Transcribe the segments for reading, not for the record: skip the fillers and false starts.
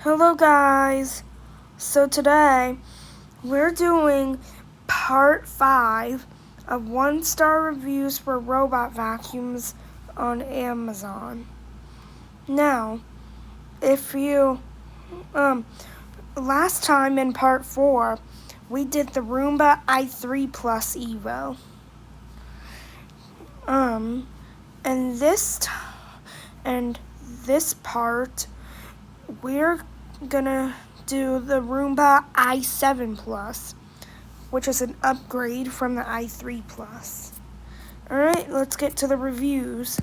Hello guys! So today we're doing part 5 of 1-star reviews for robot vacuums on Amazon. Now, if you last time in part 4 we did the Roomba i3 Plus Evo. And this part we're gonna do the Roomba i7 Plus, which is an upgrade from the i3 Plus. Alright, let's get to the reviews.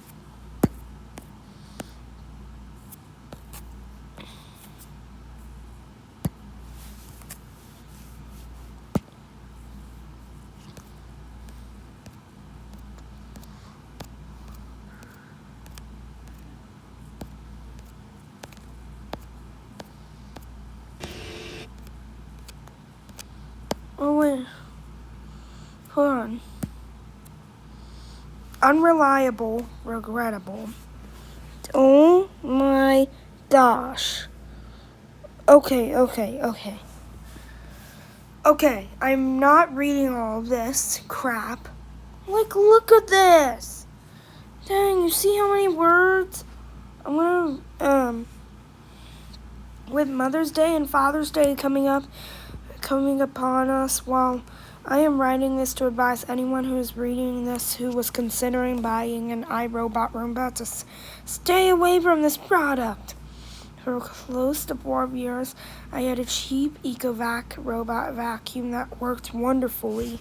Oh wait, hold on. Unreliable, regrettable. Oh my gosh. Okay, I'm not reading all of this crap. Like, look at this. Dang, you see how many words? I'm gonna, with Mother's Day and Father's Day coming upon us, while I am writing this to advise anyone who is reading this who was considering buying an iRobot Roomba to stay away from this product. For close to 4 years, I had a cheap EcoVac robot vacuum that worked wonderfully.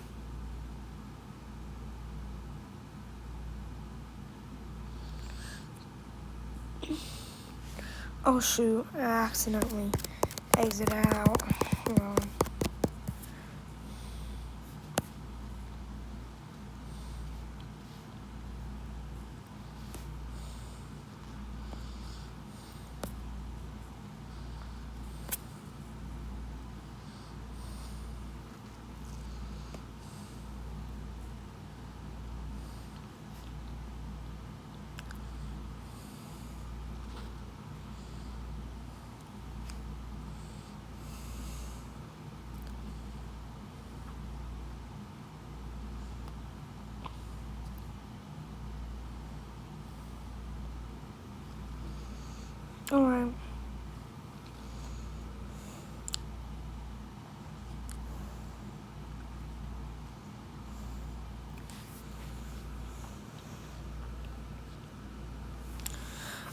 Oh shoot, I accidentally exited out. Hold on. Alright.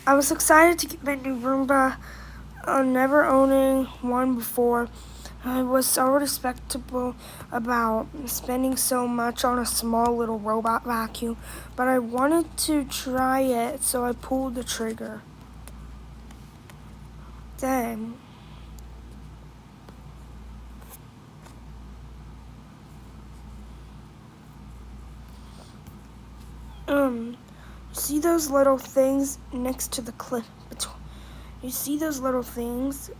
I was excited to get my new Roomba, never owning one before. I was so respectable about spending so much on a small little robot vacuum, but I wanted to try it, so I pulled the trigger. Then, see those little things next to the clip? You see those little things,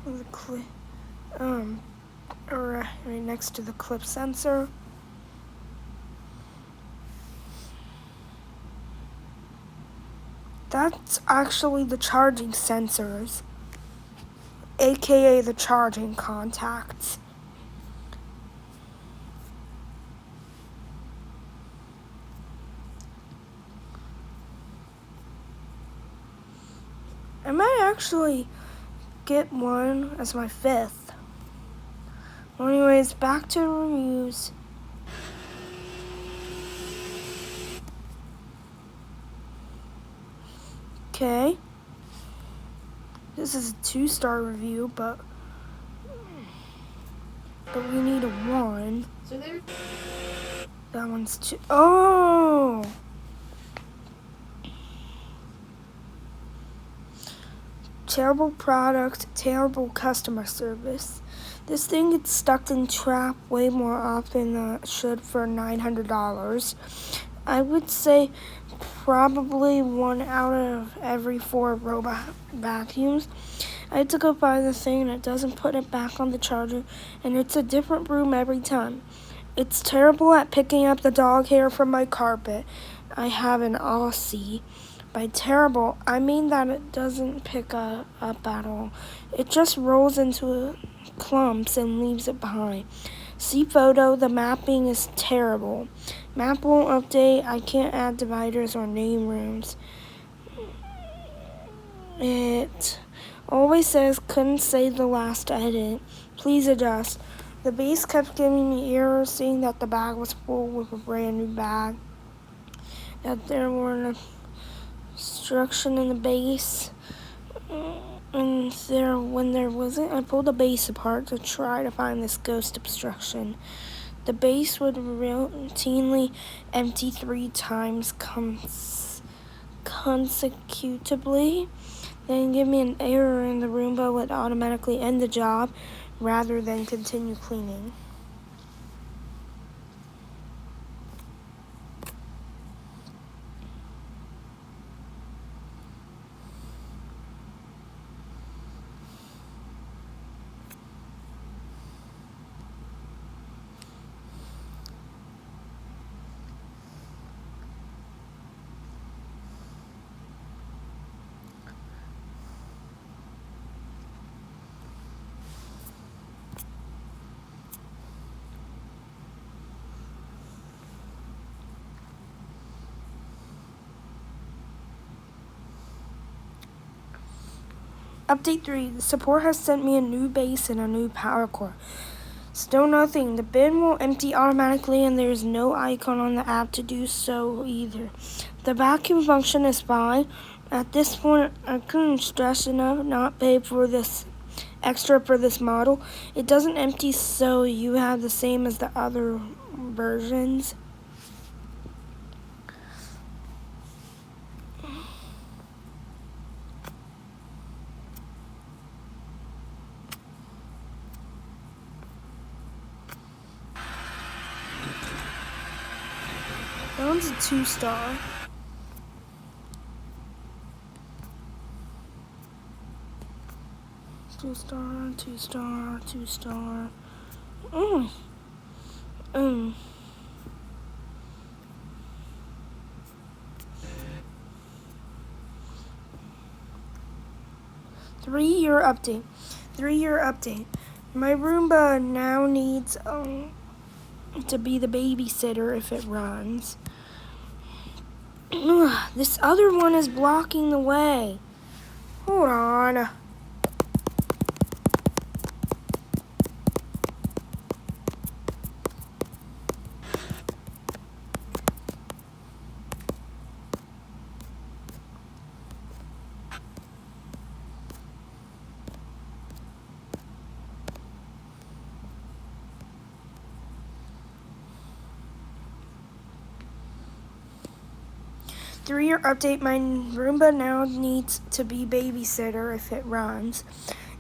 the clip, right next to the clip sensor? That's actually the charging sensors, aka the charging contacts. I might actually get one as my 5th. Well, anyways, back to reviews. Okay. This is a 2-star review, but we need a 1. So there. That one's 2. Oh! Terrible product, terrible customer service. This thing gets stuck in trap way more often than it should for $900. I would say probably 1 out of every 4 robot vacuums. I had to go buy the thing and it doesn't put it back on the charger, and it's a different broom every time. It's terrible at picking up the dog hair from my carpet. I have an Aussie By terrible, I mean that it doesn't pick up at all. It just rolls into clumps and leaves it behind. See photo, the mapping is terrible. Map won't update, I can't add dividers or name rooms. It always says couldn't save the last edit. Please adjust. The base kept giving me errors saying that the bag was full with a brand new bag. That there were an obstruction in the base. And when there wasn't, I pulled the base apart to try to find this ghost obstruction. The base would routinely empty 3 times consecutively, then give me an error and the Roomba would automatically end the job rather than continue cleaning. Update 3. The support has sent me a new base and a new power cord. Still nothing. The bin will empty automatically and there is no icon on the app to do so either. The vacuum function is fine. At this point, I couldn't stress enough not pay for this extra for this model. It doesn't empty, so you have the same as the other versions. That one's a 2-star. Two star. Three-year update. 3-year update. My Roomba now needs to be the babysitter if it runs. This other one is blocking the way. Hold on. Three-year update, my Roomba now needs to be babysitter if it runs.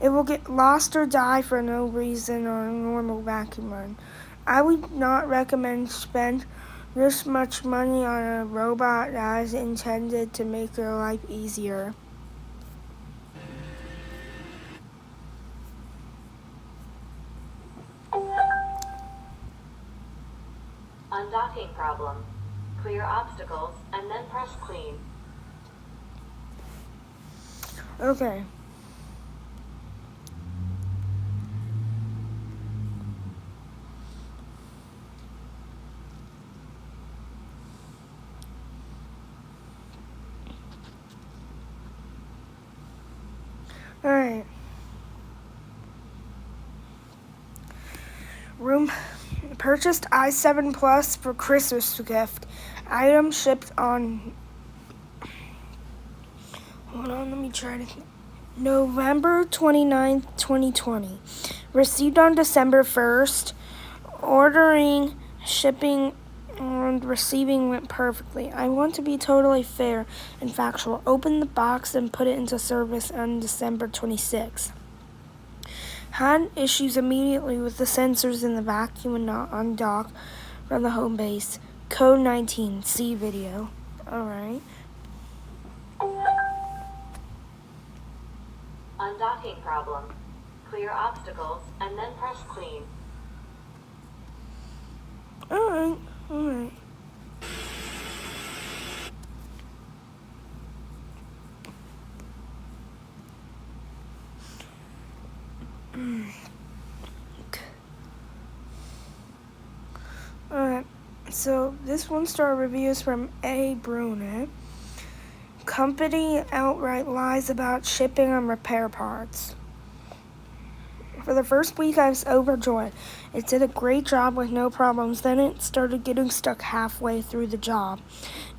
It will get lost or die for no reason on a normal vacuum run. I would not recommend spend this much money on a robot that is intended to make your life easier. Undocking problem. Clear obstacles and then press clean. Okay. Alright. Purchased i7 Plus for Christmas gift. Item shipped on... Hold on, let me try to think. November 29th, 2020. Received on December 1st. Ordering, shipping, and receiving went perfectly. I want to be totally fair and factual. Opened the box and put it into service on December 26th. Had issues immediately with the sensors in the vacuum and not undock from the home base. Code 19. See video. Alright. Undocking problem. Clear obstacles and then press clean. Alright. So this 1-star review is from A. Brunet. Company outright lies about shipping and repair parts. For the first week, I was overjoyed. It did a great job with no problems. Then it started getting stuck halfway through the job.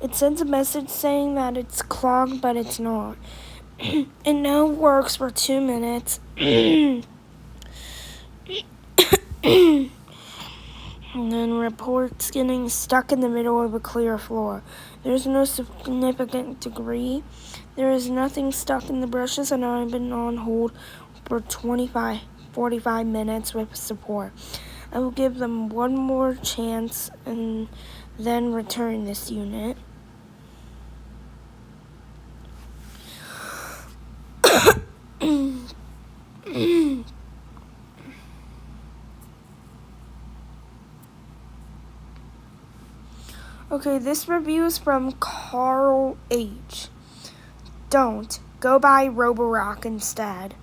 It sends a message saying that it's clogged, but it's not. It now works for 2 minutes. And then reports getting stuck in the middle of a clear floor. There's no significant degree. There is nothing stuck in the brushes, and I've been on hold for 45 minutes with support. I will give them one more chance and then return this unit. Okay, this review is from Carl H. Don't. Go buy Roborock instead.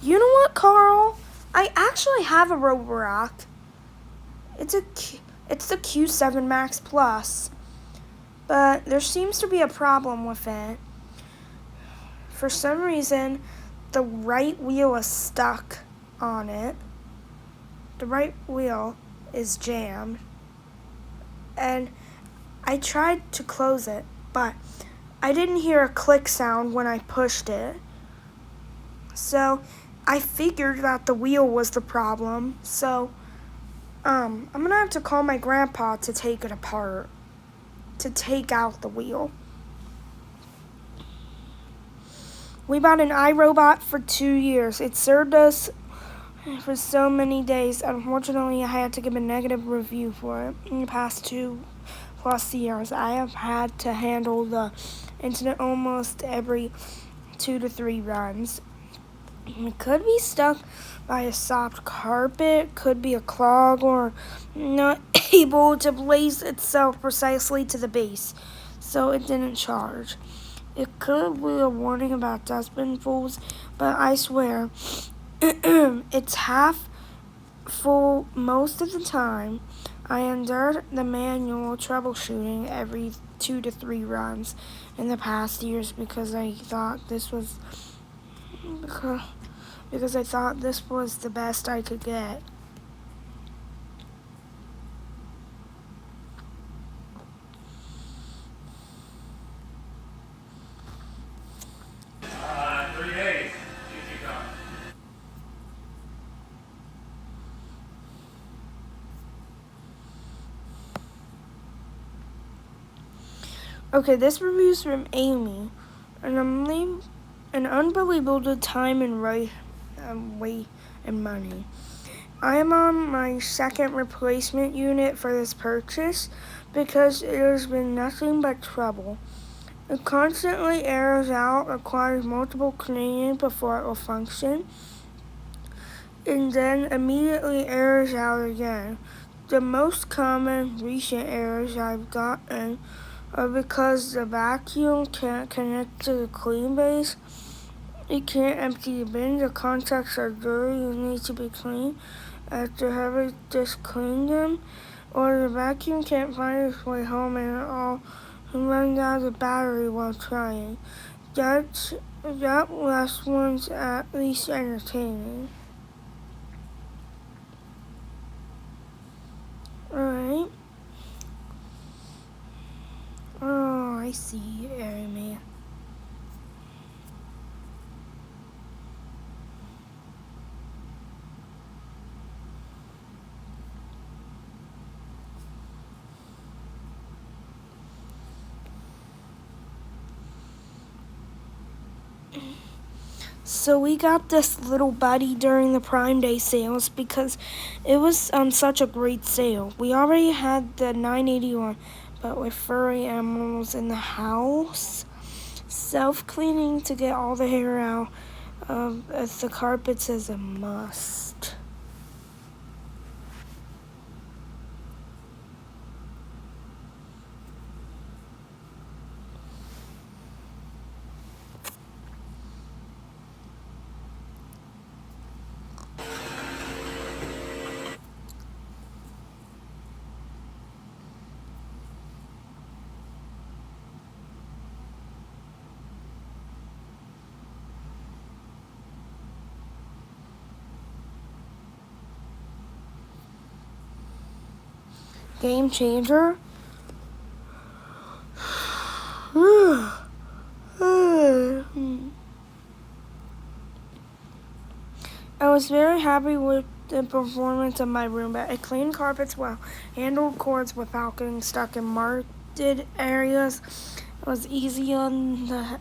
You know what, Carl? I actually have a Roborock. It's the Q7 Max Plus. But there seems to be a problem with it. For some reason, the right wheel is stuck on it. The right wheel is jammed. And I tried to close it, but I didn't hear a click sound when I pushed it. So I figured that the wheel was the problem. So I'm gonna have to call my grandpa to take it apart, to take out the wheel. We bought an iRobot for 2 years. It served us for so many days. Unfortunately, I had to give a negative review for it. In the past 2+ years, I have had to handle the internet almost every 2 to 3 runs. It could be stuck by a soft carpet, could be a clog, or not able to place itself precisely to the base, so it didn't charge. It could be a warning about dustbin fulls, but I swear, it's half full most of the time. I endured the manual troubleshooting every 2 to 3 runs in the past years because I thought this was the best I could get. Okay, this review's from Amy, and an unbelievable time and weight and money. I am on my second replacement unit for this purchase because it has been nothing but trouble. It constantly airs out, requires multiple cleaning before it will function, and then immediately airs out again. The most common recent errors I've gotten are because the vacuum can't connect to the clean base. It can't empty the bin. The contacts are dirty and need to be cleaned after having just cleaned them. Or the vacuum can't find its way home and it all runs out of battery while trying. That last one's at least entertaining. Alright. Oh, I see, Amy. So we got this little buddy during the Prime Day sales because it was on such a great sale. We already had the $9.81, but with furry animals in the house, self-cleaning to get all the hair out of the carpets is a must. game changer. I was very happy with the performance of my Roomba. It cleaned carpets well, handled cords without getting stuck in marked areas. It was easy on the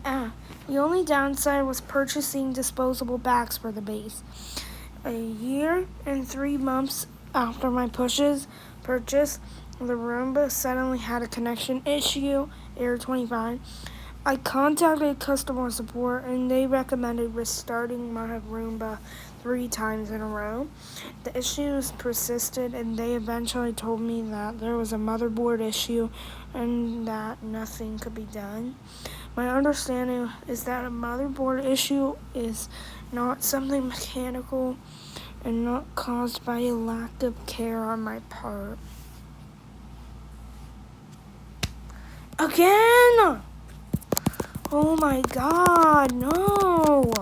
The only downside was purchasing disposable bags for the base. A year and 3 months after my purchase, the Roomba suddenly had a connection issue, error 25. I contacted customer support and they recommended restarting my Roomba 3 times in a row. The issues persisted and they eventually told me that there was a motherboard issue and that nothing could be done. My understanding is that a motherboard issue is not something mechanical and not caused by a lack of care on my part. Again! Oh my god, no!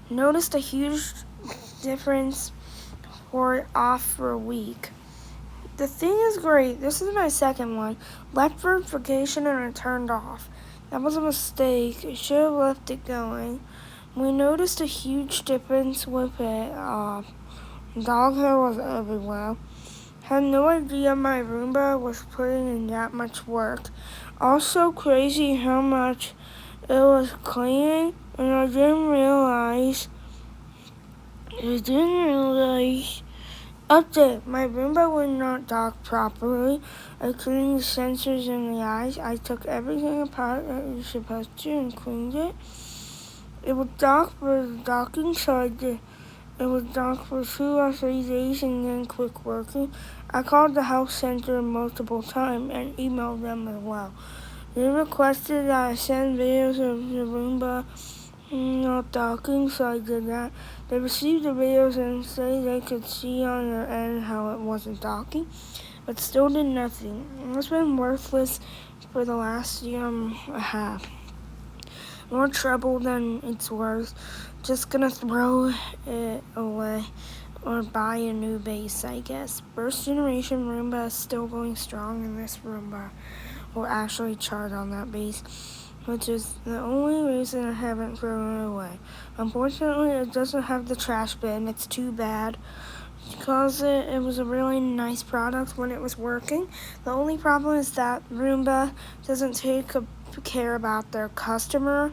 Noticed a huge difference for a week. The thing is great. This is my second one. Left verification and it turned off. That was a mistake. I should have left it going. We noticed a huge difference with it off. Dog hair was everywhere. Had no idea my Roomba was putting in that much work. Also crazy how much it was cleaning, and I didn't realize. Update. My Roomba would not dock properly. I cleaned the sensors in the eyes. I took everything apart that was supposed to and cleaned it. It would dock for the docking, so I did. It was docked for 2 or 3 days and then quit working. I called the health center multiple times and emailed them as well. They requested that I send videos of the Roomba not docking, so I did that. They received the videos and say they could see on their end how it wasn't docking, but still did nothing. It's been worthless for the last year and a half. More trouble than it's worth. Just gonna throw it away or buy a new base, I guess. First generation Roomba is still going strong, and this Roomba will actually charge on that base, which is the only reason I haven't thrown it away. Unfortunately, it doesn't have the trash bin. It's too bad because it was a really nice product when it was working. The only problem is that Roomba doesn't take care about their customer.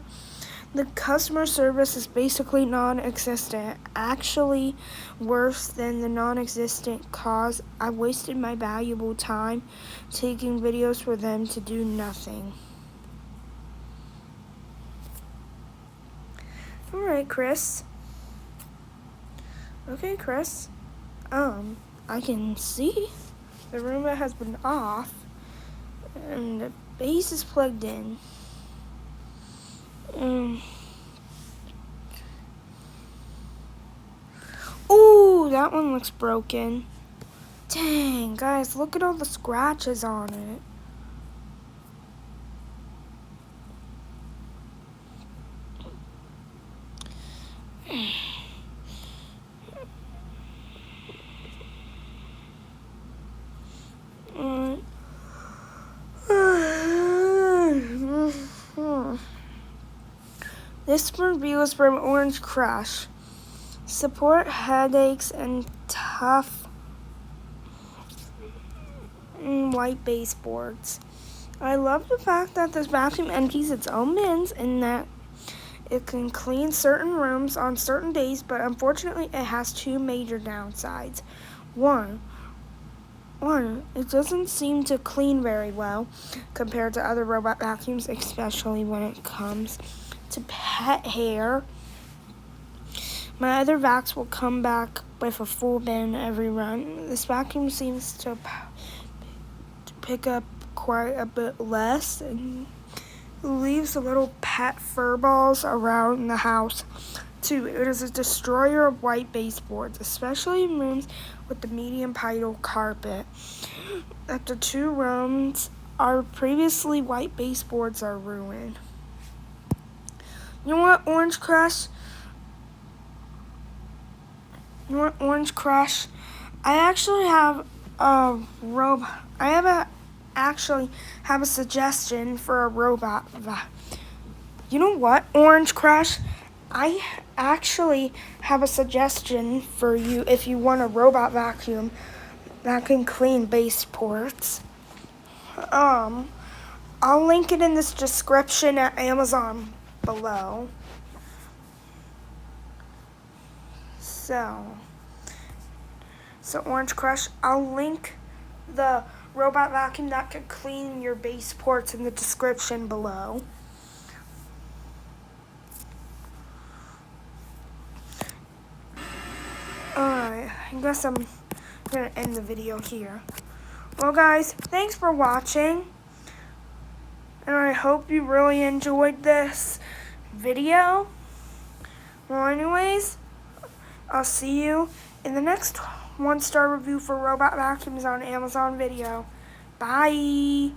The customer service is basically non-existent, actually worse than the non-existent cause I wasted my valuable time taking videos for them to do nothing. Alright, Chris. Okay, Chris. I can see the Roomba has been off and the base is plugged in. Ooh, that one looks broken. Dang, guys, look at all the scratches on it. This review is from Orange Crush. Support headaches and tough white baseboards. I love the fact that this vacuum empties its own bins and that it can clean certain rooms on certain days, but unfortunately it has 2 major downsides. One, it doesn't seem to clean very well compared to other robot vacuums, especially when it comes to pet hair. My other vacs will come back with a full bin every run. This vacuum seems to pick up quite a bit less and leaves the little pet fur balls around the house. 2. It is a destroyer of white baseboards, especially in rooms with the medium pile carpet. After 2 rooms, our previously white baseboards are ruined. You know what, Orange Crush? I actually have a suggestion for a robot. You know what, Orange Crush? I actually have a suggestion for you if you want a robot vacuum that can clean baseboards. I'll link it in this description at Amazon below. So Orange Crush, I'll link the robot vacuum that can clean your baseboards in the description below. Alright, I guess I'm gonna end the video here. Well guys, thanks for watching. And I hope you really enjoyed this video. Well anyways, I'll see you in the next 1-star review for robot vacuums on Amazon video. Bye!